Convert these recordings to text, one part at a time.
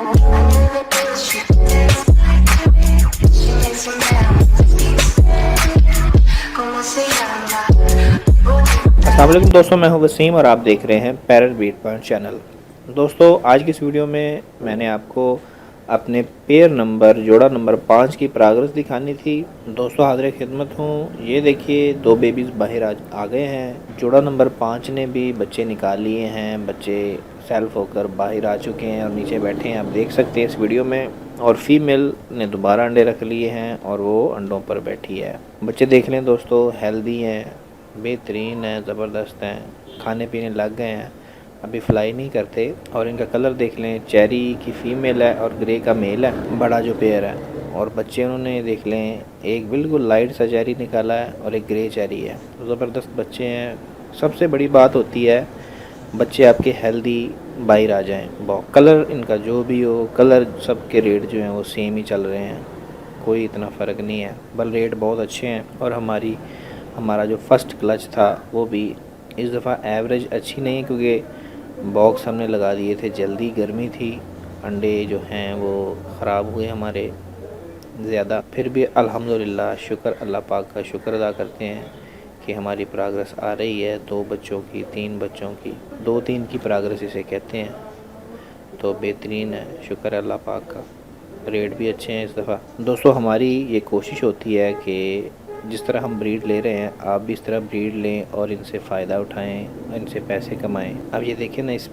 अस्सलाम वालेकुम दोस्तों, मैं हूं वसीम और आप देख रहे हैं पैरट बीट पॉइंट चैनल। दोस्तों, आज की इस वीडियो में मैंने आपको अपने पेयर नंबर जोड़ा नंबर 5 की प्रोग्रेस दिखानी थी। दोस्तों, हाज़िर खिदमत हूं। ये देखिए, दो बेबीज़ बाहर आ गए हैं। जोड़ा नंबर 5 ने भी बच्चे निकाल लिए हैं। बच्चे सेल्फ होकर बाहर आ चुके हैं और नीचे बैठे हैं, आप देख सकते हैं इस वीडियो में। और फीमेल ने दोबारा अंडे रख लिए हैं और वो अंडों पर बैठी है। बच्चे देख लें दोस्तों, हेल्दी हैं, बेहतरीन है, ज़बरदस्त हैं, खाने पीने लग गए हैं, अभी फ्लाई नहीं करते। और इनका कलर देख लें, चेरी की फ़ीमेल है और ग्रे का मेल है, बड़ा जो पेयर है। और बच्चे उन्होंने देख लें, एक बिल्कुल लाइट सा चेरी निकाला है और एक ग्रे चेरी है। तो ज़बरदस्त बच्चे हैं। सबसे बड़ी बात होती है बच्चे आपके हेल्दी बाहर आ जाएँ। कलर इनका जो भी हो, कलर सब के रेट जो हैं वो सेम ही चल रहे हैं, कोई इतना फ़र्क नहीं है, बल रेट बहुत अच्छे हैं। और हमारा जो फर्स्ट क्लच था वो भी इस दफ़ा एवरेज अच्छी नहीं, क्योंकि बॉक्स हमने लगा दिए थे जल्दी, गर्मी थी, अंडे जो हैं वो ख़राब हुए हमारे ज़्यादा। फिर भी अल्हम्दुलिल्लाह, शुक्र अल्लाह पाक का शुक्र अदा करते हैं कि हमारी प्रोग्रेस आ रही है। 2 बच्चों की, 3 बच्चों की, 2-3 की प्रोग्रेस इसे कहते हैं। तो बेहतरीन है, शुक्र अल्लाह पाक का। रेट भी अच्छे हैं इस दफ़ा। दोस्तों, हमारी ये कोशिश होती है कि जिस तरह हम ब्रीड ले रहे हैं, आप भी इस तरह ब्रीड लें और इनसे फ़ायदा उठाएं, इनसे पैसे कमाएं। अब ये देखें ना, इस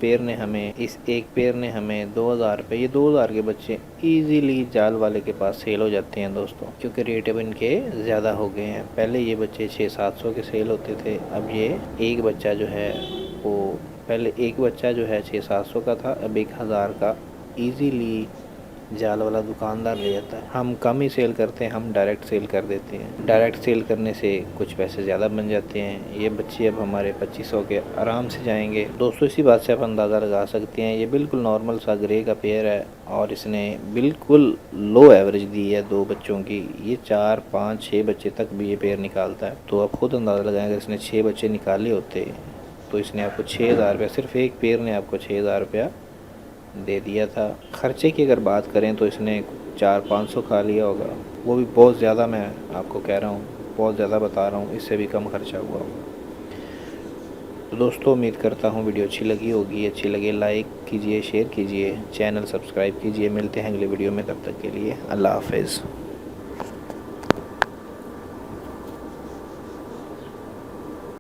एक पेयर ने हमें 2000 रुपये, ये 2000 के बच्चे इजीली जाल वाले के पास सेल हो जाते हैं दोस्तों, क्योंकि रेट अब इनके ज़्यादा हो गए हैं। पहले ये बच्चे 600-700 के सेल होते थे, अब ये एक बच्चा जो है वो, पहले एक बच्चा जो है 600-700 का था, अब 1000 का ईज़िली जाल वाला दुकानदार ले जाता है। हम कम ही सेल करते हैं, हम डायरेक्ट सेल कर देते हैं। डायरेक्ट सेल करने से कुछ पैसे ज़्यादा बन जाते हैं। ये बच्चे अब हमारे 2500 के आराम से जाएंगे। दोस्तों, इसी बात से आप अंदाज़ा लगा सकते हैं, ये बिल्कुल नॉर्मल सा ग्रे का पेयर है और इसने बिल्कुल लो एवरेज दी है 2 बच्चों की। ये 4, 5, 6 बच्चे तक भी ये पेयर निकालता है। तो आप खुद अंदाज़ा लगाएं, अगर इसने 6 बच्चे निकाले होते तो इसने आपको 6000 रुपया, सिर्फ एक पेयर ने आपको 6000 रुपया दे दिया था। ख़र्चे की अगर बात करें तो इसने 400-500 खा लिया होगा, वो भी बहुत ज़्यादा, मैं आपको कह रहा हूँ, बहुत ज़्यादा बता रहा हूँ, इससे भी कम खर्चा हुआ होगा। तो दोस्तों, उम्मीद करता हूँ वीडियो अच्छी लगी होगी। अच्छी लगे लाइक कीजिए, शेयर कीजिए, चैनल सब्सक्राइब कीजिए। मिलते हैं अगले वीडियो में, तब तक के लिए अल्लाह हाफ़िज़।